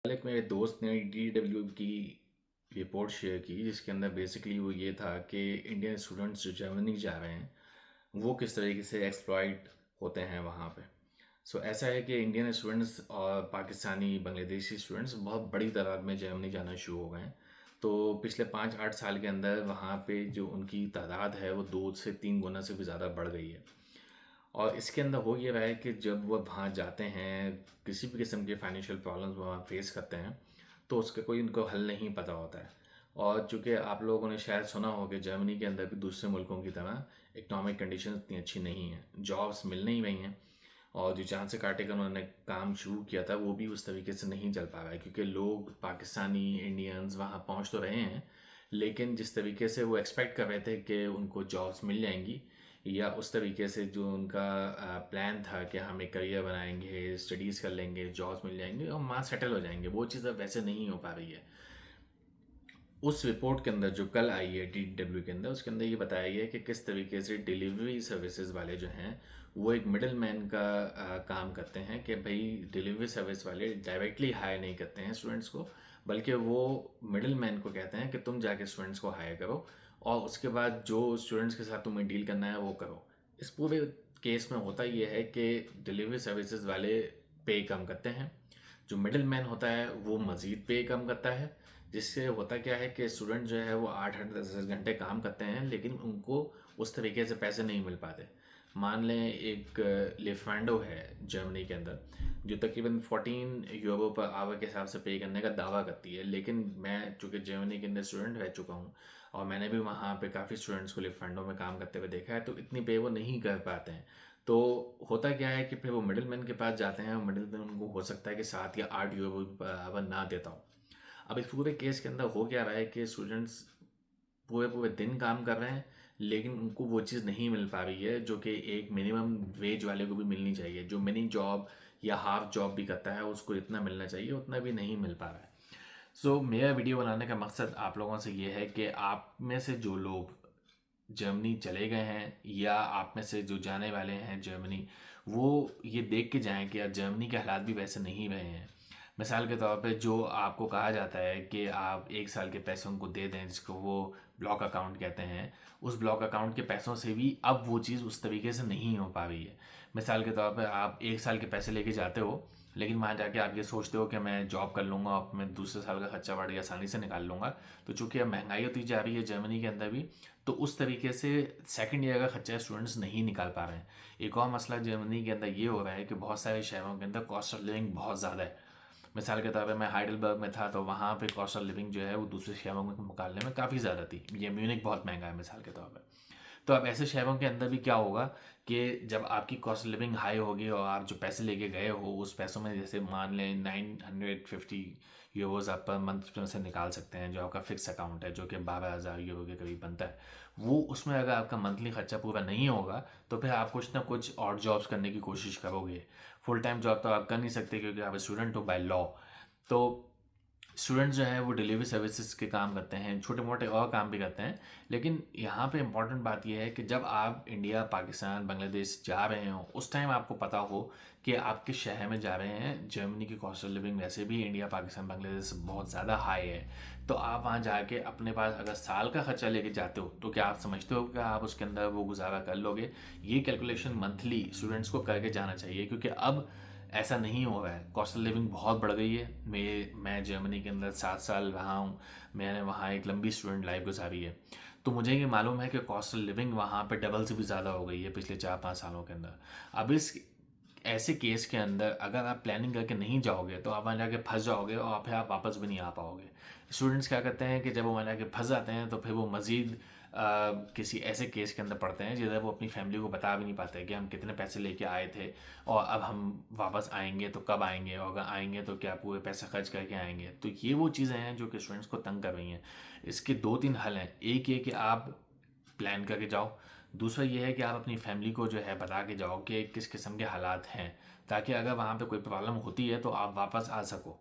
कल एक मेरे दोस्त ने DW की रिपोर्ट शेयर की जिसके अंदर बेसिकली वो ये था कि इंडियन स्टूडेंट्स जो जर्मनी जा रहे हैं वो किस तरीके से एक्सप्लॉइट होते हैं वहाँ पे। सो ऐसा है कि इंडियन स्टूडेंट्स और पाकिस्तानी बांग्लादेशी स्टूडेंट्स बहुत बड़ी तादाद में जर्मनी जाना शुरू हो गए हैं। तो पिछले 5-8 साल के अंदर वहाँ पे जो उनकी तादाद है वो 2 से 3 गुना से भी ज़्यादा बढ़ गई है। और इसके अंदर हो ये रहा है कि जब वह वहाँ जाते हैं, किसी भी किस्म के फाइनेंशियल प्रॉब्लम्स वहाँ फेस करते हैं, तो उसका कोई उनको हल नहीं पता होता है। और चूँकि आप लोगों ने शायद सुना हो कि जर्मनी के अंदर भी दूसरे मुल्कों की तरह इकोनॉमिक कंडीशन इतनी अच्छी नहीं है, जॉब्स मिल नहीं रही हैं। और जो चांद से कांटे का उन्होंने काम शुरू किया था वो भी उस तरीके से नहीं चल पा रहा है, क्योंकि लोग पाकिस्तानी इंडियंस वहाँ पहुँच तो रहे हैं, लेकिन जिस तरीके से वो एक्सपेक्ट कर रहे थे कि उनको जॉब्स मिल जाएंगी, या उस तरीके से जो उनका प्लान था कि हम एक करियर बनाएंगे, स्टडीज़ कर लेंगे, जॉब्स मिल जाएंगे और वहाँ सेटल हो जाएंगे, वो चीज़ अब वैसे नहीं हो पा रही है। उस रिपोर्ट के अंदर जो कल आई है DW के अंदर, उसके अंदर ये बताया गया है कि किस तरीके से डिलीवरी सर्विसेज वाले जो हैं वो एक मिडल मैन का काम करते हैं, कि भाई डिलीवरी सर्विस वाले डायरेक्टली हायर नहीं करते हैं स्टूडेंट्स को, बल्कि वो मिडल मैन को कहते हैं कि तुम जाके स्टूडेंट्स को हायर करो और उसके बाद जो स्टूडेंट्स के साथ तुम्हें डील करना है वो करो। इस पूरे केस में होता ये है कि डिलीवरी सर्विसेज वाले पे कम करते हैं, जो मिडिल मैन होता है वो मज़ीद पे कम करता है, जिससे होता क्या है कि स्टूडेंट जो है वो 8-10 घंटे काम करते हैं, लेकिन उनको उस तरीके से पैसे नहीं मिल पाते। मान लें एक लिफांडो है जर्मनी के अंदर, जो तकरीबन 14 यूरो पर आवर के हिसाब से पे करने का दावा करती है, लेकिन मैं चूँकि जर्मनी के अंदर स्टूडेंट रह चुका हूँ और मैंने भी वहाँ पे काफ़ी स्टूडेंट्स को लिफांडो में काम करते हुए देखा है, तो इतनी पे वो नहीं कर पाते हैं। तो होता क्या है कि फिर वो मिडिल मैन के पास जाते हैं और मिडिल मैन उनको हो सकता है कि 7 या 8 यूरो पर आवर ना देता हो। अब इस पूरे केस के अंदर हो क्या रहा है कि स्टूडेंट्स पूरे पूरे दिन काम कर रहे हैं, लेकिन उनको वो चीज़ नहीं मिल पा रही है जो कि एक मिनिमम वेज वाले को भी मिलनी चाहिए। जो मिनी जॉब या हाफ जॉब भी करता है उसको इतना मिलना चाहिए, उतना भी नहीं मिल पा रहा है। सो मेरा वीडियो बनाने का मकसद आप लोगों से ये है कि आप में से जो लोग जर्मनी चले गए हैं या आप में से जो जाने वाले हैं जर्मनी, वो ये देख के जाएं कि यार जर्मनी के हालात भी वैसे नहीं रहे हैं। मिसाल के तौर पे जो आपको कहा जाता है कि आप 1 साल के पैसे उनको दे दें, जिसको वो ब्लॉक अकाउंट कहते हैं, उस ब्लॉक अकाउंट के पैसों से भी अब वो चीज़ उस तरीके से नहीं हो पा रही है। मिसाल के तौर पे आप 1 साल के पैसे लेके जाते हो, लेकिन वहाँ जाके आप ये सोचते हो कि मैं जॉब कर लूँगा और मैं दूसरे साल का खर्चा बढ़ आसानी से निकाल लूँगा। तो चूँकि अब महंगाई होती जा रही है जर्मनी के अंदर भी, तो उस तरीके से सेकंड ईयर का खर्चा स्टूडेंट्स नहीं निकाल पा रहे हैं। एक और मसला जर्मनी के अंदर ये हो रहा है कि बहुत सारे शहरों के अंदर कॉस्ट ऑफ लिविंग बहुत ज़्यादा है। मिसाल के तौर पे मैं हाइडलबर्ग में था, तो वहाँ पे कॉस्ट ऑफ लिविंग जो है वो दूसरे शहरों के मुकाबले में काफ़ी ज़्यादा थी। ये म्यूनिक बहुत महंगा है मिसाल के तौर पे। तो अब ऐसे शहरों के अंदर भी क्या होगा कि जब आपकी कॉस्ट ऑफ लिविंग हाई होगी और आप जो पैसे लेके गए हो उस पैसों में, जैसे मान लें 950 यूरोज़ आप पर मंथ से निकाल सकते हैं, जो आपका फिक्स अकाउंट है जो कि 12,000 यूरो के करीब बनता है, वो उसमें अगर आपका मंथली खर्चा पूरा नहीं होगा तो फिर आप कुछ ना कुछ और जॉब्स करने की कोशिश करोगे। फुल टाइम जॉब तो आप कर नहीं सकते क्योंकि आप स्टूडेंट हो बाय लॉ। तो स्टूडेंट्स जो हैं वो डिलीवरी सर्विसेज के काम करते हैं, छोटे मोटे और काम भी करते हैं। लेकिन यहाँ पे इम्पॉर्टेंट बात यह है कि जब आप इंडिया, पाकिस्तान, बांग्लादेश जा रहे हो उस टाइम आपको पता हो कि आप किस शहर में जा रहे हैं। जर्मनी की कॉस्ट ऑफ लिविंग वैसे भी इंडिया, पाकिस्तान, बांग्लादेश से बहुत ज़्यादा हाई है। तो आप वहाँ जाके अपने पास अगर साल का खर्चा लेके जाते हो तो क्या आप समझते हो कि आप उसके अंदर वो गुजारा कर लोगे? ये कैलकुलेशन मंथली स्टूडेंट्स को करके जाना चाहिए, क्योंकि अब ऐसा नहीं हो रहा है। कॉस्ट ऑफ लिविंग बहुत बढ़ गई है। मैं जर्मनी के अंदर 7 साल रहा हूँ, मैंने वहाँ एक लंबी स्टूडेंट लाइफ गुजारी है। तो मुझे ये मालूम है कि कॉस्ट ऑफ लिविंग वहाँ पे डबल से भी ज़्यादा हो गई है पिछले 4-5 सालों के अंदर। अब इस ऐसे केस के अंदर अगर आप प्लानिंग करके नहीं जाओगे तो आप वहाँ जाके फंस जाओगे और फिर आप वापस भी नहीं आ पाओगे। स्टूडेंट्स क्या करते हैं कि जब वो वहाँ जाके फंस जाते हैं तो फिर वो मज़ीद किसी ऐसे केस के अंदर पड़ते हैं जिधर वो अपनी फैमिली को बता भी नहीं पाते कि हम कितने पैसे लेके आए थे और अब हम वापस आएंगे तो कब आएंगे, और अगर आएंगे तो क्या पूरे पैसे खर्च करके आएंगे। तो ये वो चीज़ें हैं जो कि स्टूडेंट्स को तंग कर रही हैं। इसके 2-3 हल हैं। एक ये कि आप प्लान करके जाओ। दूसरा ये है कि आप अपनी फैमिली को जो है बता के जाओ कि किस किस्म के हालात हैं, ताकि अगर वहाँ पे कोई प्रॉब्लम होती है तो आप वापस आ सको।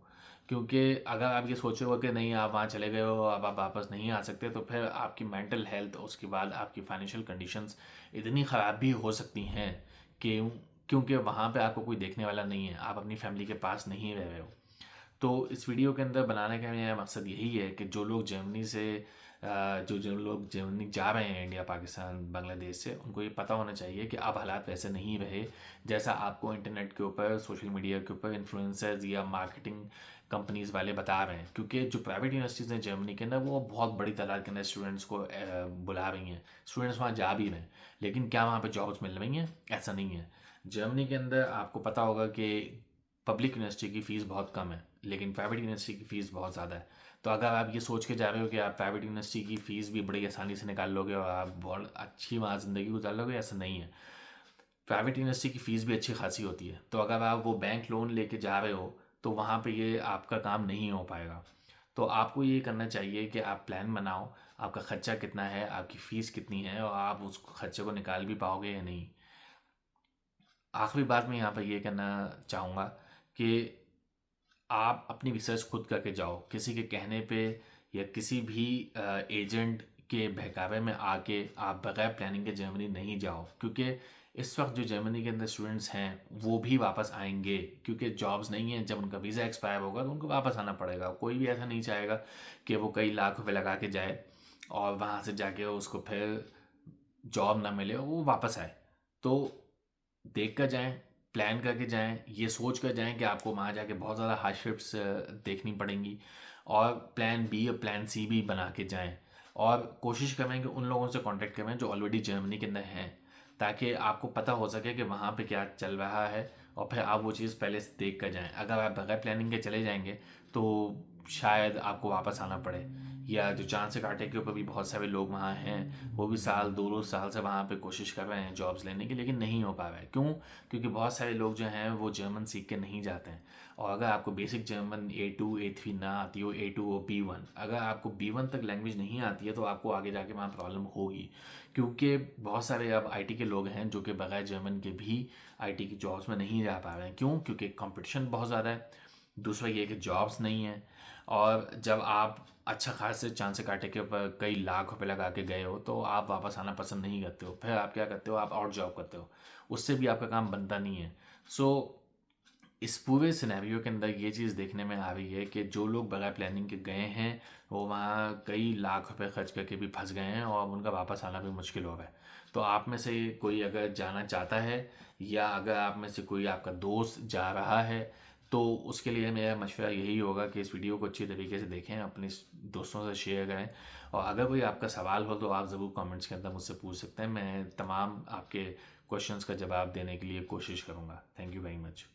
क्योंकि अगर आप ये सोचोगे कि नहीं आप वहाँ चले गए हो अब आप वापस नहीं आ सकते, तो फिर आपकी मेंटल हेल्थ, उसके बाद आपकी फाइनेंशियल कंडीशंस इतनी ख़राब भी हो सकती हैं कि क्योंकि वहाँ पे आपको कोई देखने वाला नहीं है, आप अपनी फैमिली के पास नहीं रह रहे हो। तो इस वीडियो के अंदर बनाने का मेरा मकसद यही है कि जो लोग जर्मनी से जो जो लोग जर्मनी जा रहे हैं इंडिया, पाकिस्तान, बांग्लादेश से, उनको ये पता होना चाहिए कि अब हालात वैसे नहीं रहे जैसा आपको इंटरनेट के ऊपर, सोशल मीडिया के ऊपर इन्फ्लुएंसर्स या मार्केटिंग कंपनीज वाले बता रहे हैं। क्योंकि जो प्राइवेट यूनिवर्सिटीज़ हैं जर्मनी के अंदर, वो बहुत बड़ी तादाद के अंदर स्टूडेंट्स को बुला रही हैं, स्टूडेंट्स वहाँ जा भी रहे हैं, लेकिन क्या वहाँ पे जॉब्स मिल रही हैं? ऐसा नहीं है। जर्मनी के अंदर आपको पता होगा कि पब्लिक यूनिवर्सिटी की फ़ीस बहुत कम है, लेकिन प्राइवेट यूनिवर्सिटी की फ़ीस बहुत ज़्यादा है। तो अगर आप ये सोच के जा रहे हो कि आप प्राइवेट यूनिवर्सिटी की फ़ीस भी बड़ी आसानी से निकाल लोगे और आप बहुत अच्छी वहाँ ज़िंदगी गुजार लोगे, ऐसा नहीं है। प्राइवेट यूनिवर्सिटी की फ़ीस भी अच्छी खासी होती है। तो अगर आप वो बैंक लोन लेके जा रहे हो, तो वहाँ पे ये आपका काम नहीं हो पाएगा। तो आपको ये करना चाहिए कि आप प्लान बनाओ, आपका खर्चा कितना है, आपकी फ़ीस कितनी है और आप उस खर्चे को निकाल भी पाओगे या नहीं। आखिरी बात मैं यहाँ पर ये कहना चाहूँगा कि आप अपनी रिसर्च खुद करके जाओ, किसी के कहने पे या किसी भी एजेंट के बहकावे में आके आप बगैर प्लानिंग के जर्मनी नहीं जाओ। क्योंकि इस वक्त जो जर्मनी के अंदर स्टूडेंट्स हैं वो भी वापस आएंगे, क्योंकि जॉब्स नहीं हैं। जब उनका वीज़ा एक्सपायर होगा तो उनको वापस आना पड़ेगा। कोई भी ऐसा नहीं चाहेगा कि वो कई लाख रुपए लगा के जाए और वहाँ से जाके उसको फिर जॉब ना मिले और वो वापस आए। तो देख कर जाएँ, प्लान करके जाएँ, ये सोच कर जाएँ कि आपको वहाँ जाके बहुत ज़्यादा हार्डशिप्स देखनी पड़ेंगी, और प्लान बी और प्लान सी भी बना के जाएँ। और कोशिश करें कि उन लोगों से कॉन्टैक्ट करें जो ऑलरेडी जर्मनी के अंदर हैं, ताकि आपको पता हो सके कि वहाँ पे क्या चल रहा है और फिर आप वो चीज़ पहले से देख कर जाएँ। अगर आप बगैर प्लानिंग के चले जाएँगे तो शायद आपको वापस आना पड़े। या जो चांद से कांटे के ऊपर भी बहुत सारे लोग वहाँ हैं, वो भी साल 2-2 साल से वहाँ पे कोशिश कर रहे हैं जॉब्स लेने की, लेकिन नहीं हो पा रहा है। क्यों? क्योंकि बहुत सारे लोग जो हैं वो जर्मन सीख के नहीं जाते हैं। और अगर आपको बेसिक जर्मन A2 A3 ना आती हो, A2 और B1, अगर आपको B1 तक लैंग्वेज नहीं आती है तो आपको आगे जाके वहाँ प्रॉब्लम होगी। क्योंकि बहुत सारे अब आईटी के लोग हैं जो कि बगैर जर्मन के भी आईटी की जॉब्स में नहीं जा पा रहे हैं। क्यों? क्योंकि कंपटीशन बहुत ज़्यादा है। दूसरा ये कि जॉब्स नहीं है। और जब आप अच्छा खासे चांद से कांटे के ऊपर कई लाख रुपए लगा के गए हो तो आप वापस आना पसंद नहीं करते हो। फिर आप क्या करते हो? आप और जॉब करते हो, उससे भी आपका काम बनता नहीं है। सो इस पूरे सिनेरियो के अंदर ये चीज़ देखने में आ रही है कि जो लोग बगैर प्लानिंग के गए हैं वो वहाँ कई लाख रुपए खर्च करके भी फंस गए हैं और उनका वापस आना भी मुश्किल हो रहा है। तो आप में से कोई अगर जाना चाहता है, या अगर आप में से कोई आपका दोस्त जा रहा है, तो उसके लिए मेरा मशवरा यही होगा कि इस वीडियो को अच्छी तरीके से देखें, अपने दोस्तों से शेयर करें, और अगर कोई आपका सवाल हो तो आप ज़रूर कमेंट्स के अंदर मुझसे पूछ सकते हैं। मैं तमाम आपके क्वेश्चंस का जवाब देने के लिए कोशिश करूँगा। Thank you very much.